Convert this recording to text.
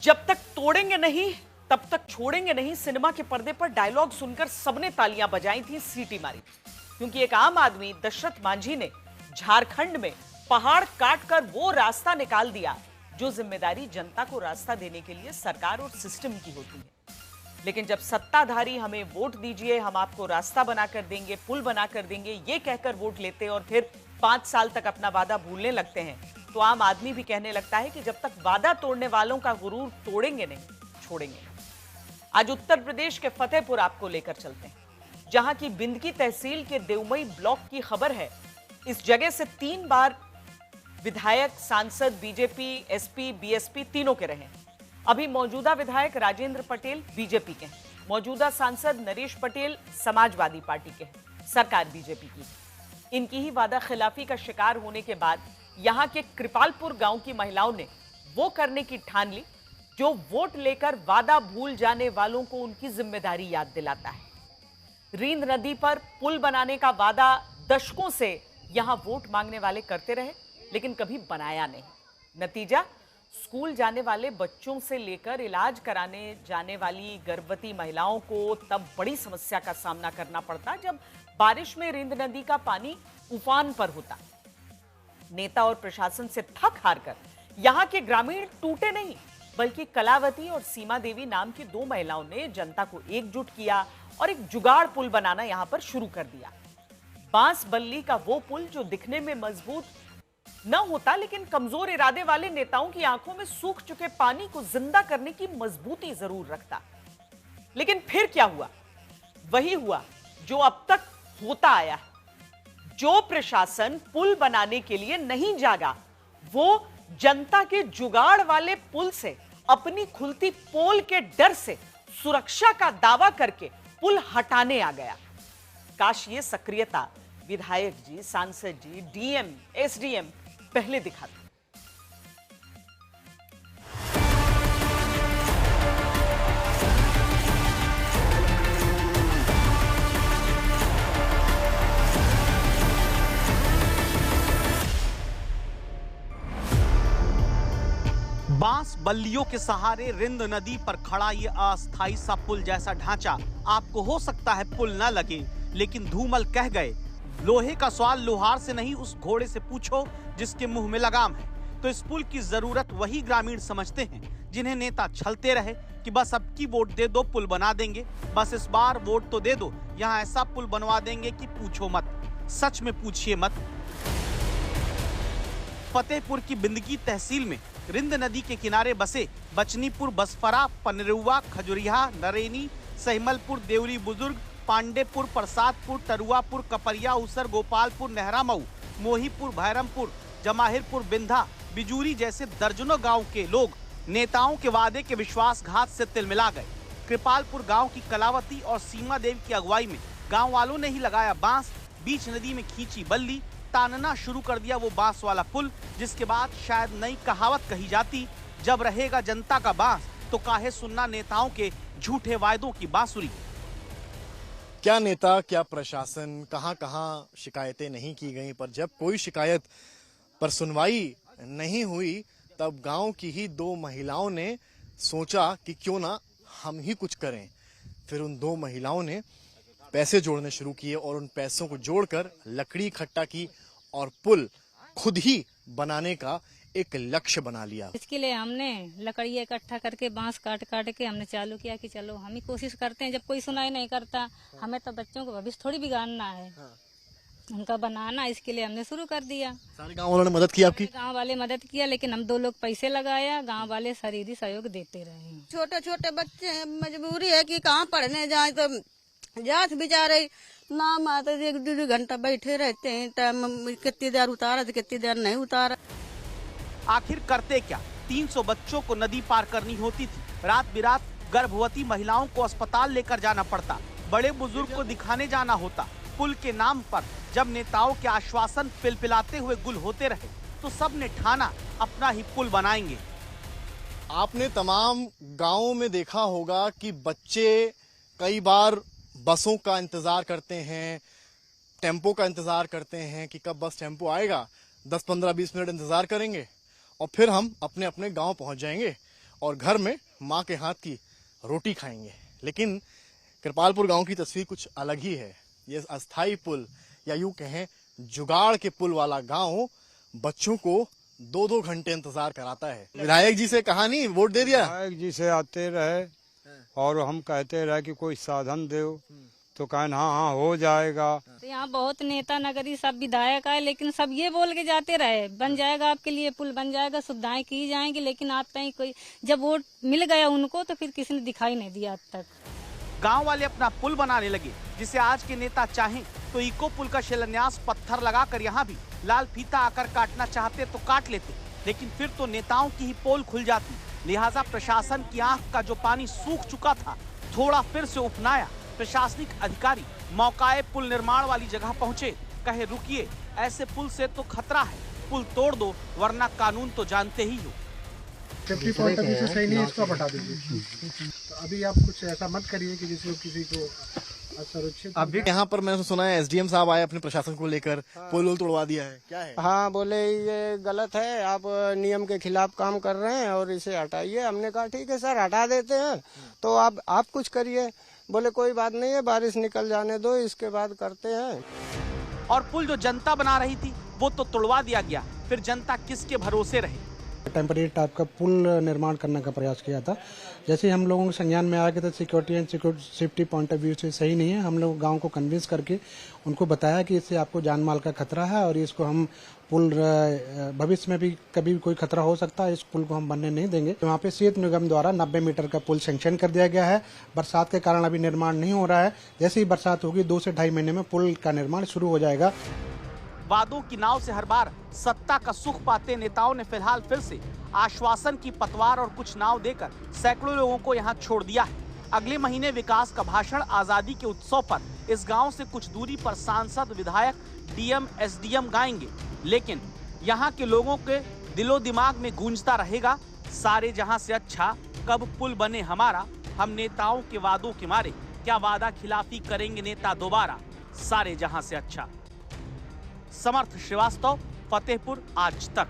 जब तक तोड़ेंगे नहीं तब तक छोड़ेंगे नहीं, सिनेमा के पर्दे पर डायलॉग सुनकर सबने तालियां बजाई थी, सीटी मारी थी, क्योंकि एक आम आदमी दशरथ मांझी ने झारखंड में पहाड़ काटकर वो रास्ता निकाल दिया जो जिम्मेदारी जनता को रास्ता देने के लिए सरकार और सिस्टम की होती है। लेकिन जब सत्ताधारी हमें वोट दीजिए, हम आपको रास्ता बनाकर देंगे, पुल बनाकर देंगे, ये कहकर वोट लेते और फिर 5 साल तक अपना वादा भूलने लगते हैं, तो आम आदमी भी कहने लगता है कि जब तक वादा तोड़ने वालों का गुरूर तोड़ेंगे नहीं, छोड़ेंगे। आज उत्तर प्रदेश के फतेहपुर आपको लेकर चलते हैं, जहां की बिंदकी तहसील के देवमई ब्लॉक की खबर है। इस जगह से 3 बार विधायक, सांसद बीजेपी, एसपी, बीएसपी तीनों के रहे। अभी मौजूदा विधायक राजेंद्र पटेल बीजेपी के हैं, मौजूदा सांसद नरेश पटेल समाजवादी पार्टी के हैं, सरकार बीजेपी की। इनकी ही वादा खिलाफी का शिकार होने के बाद यहां के कृपालपुर गांव की महिलाओं ने वो करने की ठान ली जो वोट लेकर वादा भूल जाने वालों को उनकी जिम्मेदारी याद दिलाता है। रींद नदी पर पुल बनाने का वादा दशकों से यहां वोट मांगने वाले करते रहे, लेकिन कभी बनाया नहीं। नतीजा, स्कूल जाने वाले बच्चों से लेकर इलाज कराने जाने वाली गर्भवती महिलाओं को तब बड़ी समस्या का सामना करना पड़ता जब बारिश में रींद नदी का पानी उफान पर होता। नेता और प्रशासन से थक हारकर यहां के ग्रामीण टूटे नहीं, बल्कि कलावती और सीमा देवी नाम की 2 महिलाओं ने जनता को एकजुट किया और एक जुगाड़ पुल बनाना यहां पर शुरू कर दिया। बांस बल्ली का वो पुल जो दिखने में मजबूत न होता, लेकिन कमजोर इरादे वाले नेताओं की आंखों में सूख चुके पानी को जिंदा करने की मजबूती जरूर रखता। लेकिन फिर क्या हुआ? वही हुआ जो अब तक होता आया है। जो प्रशासन पुल बनाने के लिए नहीं जागा, वो जनता के जुगाड़ वाले पुल से, अपनी खुलती पोल के डर से सुरक्षा का दावा करके पुल हटाने आ गया। काश ये सक्रियता विधायक जी, सांसद जी, डीएम, एसडीएम पहले दिखाते। बांस बल्लियों के सहारे रिंद नदी पर खड़ा ये अस्थायी सा पुल जैसा ढांचा आपको हो सकता है पुल न लगे, लेकिन धूमल कह गए, लोहे का सवाल लोहार से नहीं उस घोड़े से पूछो जिसके मुंह में लगाम है। तो इस पुल की जरूरत वही ग्रामीण समझते हैं जिन्हें नेता छलते रहे कि बस अब की वोट दे दो, पुल बना देंगे, बस इस बार वोट तो दे दो, यहाँ ऐसा पुल बनवा देंगे कि पूछो मत। सच में पूछिए मत। फतेहपुर की बिंदकी तहसील में रिंद नदी के किनारे बसे बचनीपुर, बसफरा, पनरुआ, खजुरिया, नरेनी, सहमलपुर, देवरी बुजुर्ग, पांडेपुर, प्रसादपुर, टरुआपुर, कपरिया, उसर, गोपालपुर, नेहरामऊ, मोहीपुर, भैरमपुर, जमाहिरपुर, बिंधा, बिजूरी जैसे दर्जनों गांव के लोग नेताओं के वादे के विश्वासघात से तिलमिला गए। कृपालपुर गांव की कलावती और सीमा देवी की अगुवाई में गांव वालों ने ही लगाया बांस, बीच नदी में खींची बल्ली, तानना शुरू कर दिया वो बांस वाला पुल, जिसके बाद शायद नई कहावत कही जाती, जब रहेगा जनता का बांस तो काहे सुनना नेताओं के झूठे वायदों की बांसुरी। क्या नेता, क्या प्रशासन, कहां शिकायतें नहीं की गई, पर जब कोई शिकायत पर सुनवाई नहीं हुई, तब गांव की ही 2 महिलाओं ने सोचा कि क्यों ना हम ही कुछ करें। फिर उन 2 महिलाओं ने पैसे जोड़ने शुरू किए और उन पैसों को जोड़कर लकड़ी इकट्ठा की और पुल खुद ही बनाने का एक लक्ष्य बना लिया। इसके लिए हमने लकड़ी इकट्ठा करके बांस काट के हमने चालू किया कि चलो हम ही कोशिश करते हैं। जब कोई सुनाई नहीं करता, हमें तो बच्चों को भविष्य थोड़ी बिगाड़ना है, उनका बनाना, इसके लिए हमने शुरू कर दिया। सारे गांव वालों ने मदद की आपकी? गांव वाले मदद किया, लेकिन हम 2 लोग पैसे लगाया, गांव वाले शरीरी सहयोग देते रहे। छोटे छोटे बच्चे हैं, मजबूरी है कि कहाँ पढ़ने जाए, तो जात बेचारे नाम आते 1-2 घंटा बैठे रहते हैं, टाइम कितनी देर उतारा तो कितनी देर नहीं उतारा। आखिर करते क्या? 300 बच्चों को नदी पार करनी होती थी, रात बिरात गर्भवती महिलाओं को अस्पताल लेकर जाना पड़ता, बड़े बुजुर्ग को दिखाने जाना होता। पुल के नाम पर जब नेताओं के आश्वासन पिलपिलाते हुए गुल होते रहे, तो सब ने ठाना अपना ही पुल बनाएंगे। आपने तमाम गांवों में देखा होगा कि बच्चे कई बार बसों का इंतजार करते हैं, टेम्पो का इंतजार करते हैं कि कब बस टेम्पो आएगा, 10, 15, 20 मिनट इंतजार करेंगे और फिर हम अपने अपने गांव पहुंच जाएंगे। और घर में माँ के हाथ की रोटी खाएंगे। लेकिन कृपालपुर गांव की तस्वीर कुछ अलग ही है। ये अस्थाई पुल या यूं कहें जुगाड़ के पुल वाला गांव बच्चों को 2-2 घंटे इंतजार कराता है। विधायक जी से कहा नहीं, वोट दे दिया? विधायक जी से आते रहे और हम कहते रहे कि कोई साधन दो, तो कहन हाँ हो जाएगा। तो यहाँ बहुत नेता नगरी सब विधायक आए, लेकिन सब ये बोल के जाते रहे बन जाएगा आपके लिए पुल, बन जाएगा, सुविधाएं की जाएंगी, लेकिन आज तक कोई जब वोट मिल गया उनको तो फिर किसी ने दिखाई नहीं दिया आज तक। गांव वाले अपना पुल बनाने लगे, जिसे आज के नेता चाहें तो इको पुल का शिलान्यास पत्थर लगाकर यहाँ भी लाल फीता आकर काटना चाहते तो काट लेते, लेकिन फिर तो नेताओं की ही पोल खुल जाती। लिहाजा प्रशासन की आंख का जो पानी सूख चुका था, थोड़ा फिर से उपनाया। प्रशासनिक अधिकारी मौकाए पुल निर्माण वाली जगह पहुंचे, कहे रुकिए, ऐसे पुल से तो खतरा है, पुल तोड़ दो वरना कानून तो जानते ही हो। सेफ्टी पॉइंट ऑफ व्यू से सही नहीं है, इसको हटा दीजिए। तो अभी आप कुछ ऐसा मत करिए कि जिससे किसी को असुरक्षित। अभी यहाँ पर मैंने सुना है एसडीएम साहब आए अपने प्रशासन को लेकर, पुल तोड़वा दिया है, क्या है? हाँ, बोले ये गलत है, आप नियम के खिलाफ काम कर रहे हैं और इसे हटाइए। हमने कहा ठीक है सर, हटा देते हैं, तो आप कुछ करिए। बोले कोई बात नहीं है, बारिश निकल जाने दो, इसके बाद करते हैं। और पुल जो जनता बना रही थी वो तो तोड़वा दिया गया, फिर जनता किसके भरोसे रहे? टेम्परेरी टाइप का पुल निर्माण करने का प्रयास किया था। जैसे ही हम लोगों के संज्ञान में आया कि तो security and safety point of view से सही नहीं है, हम लोग गांव को कन्विंस करके उनको बताया कि इससे आपको जान माल का खतरा है और इसको हम पुल भविष्य में भी कभी कोई खतरा हो सकता है, इस पुल को हम बनने नहीं देंगे। वहाँ पे सेतु निगम द्वारा 90 मीटर का पुल सैंक्शन कर दिया गया है। बरसात के कारण अभी निर्माण नहीं हो रहा है, जैसे ही बरसात होगी 2 से 2.5 महीने में पुल का निर्माण शुरू हो जाएगा। वादों की नाव से हर बार सत्ता का सुख पाते नेताओं ने फिलहाल फिर से आश्वासन की पतवार और कुछ नाव देकर सैकड़ों लोगों को यहां छोड़ दिया है। अगले महीने विकास का भाषण आजादी के उत्सव पर इस गांव से कुछ दूरी पर सांसद, विधायक, डीएम, एसडीएम गाएंगे, लेकिन यहां के लोगों के दिलो दिमाग में गूंजता रहेगा, सारे जहां से अच्छा कब पुल बने हमारा। हम नेताओं के वादों के मारे क्या वादा खिलाफी करेंगे नेता दोबारा, सारे जहां से अच्छा। समर्थ श्रीवास्तव, फतेहपुर आज तक।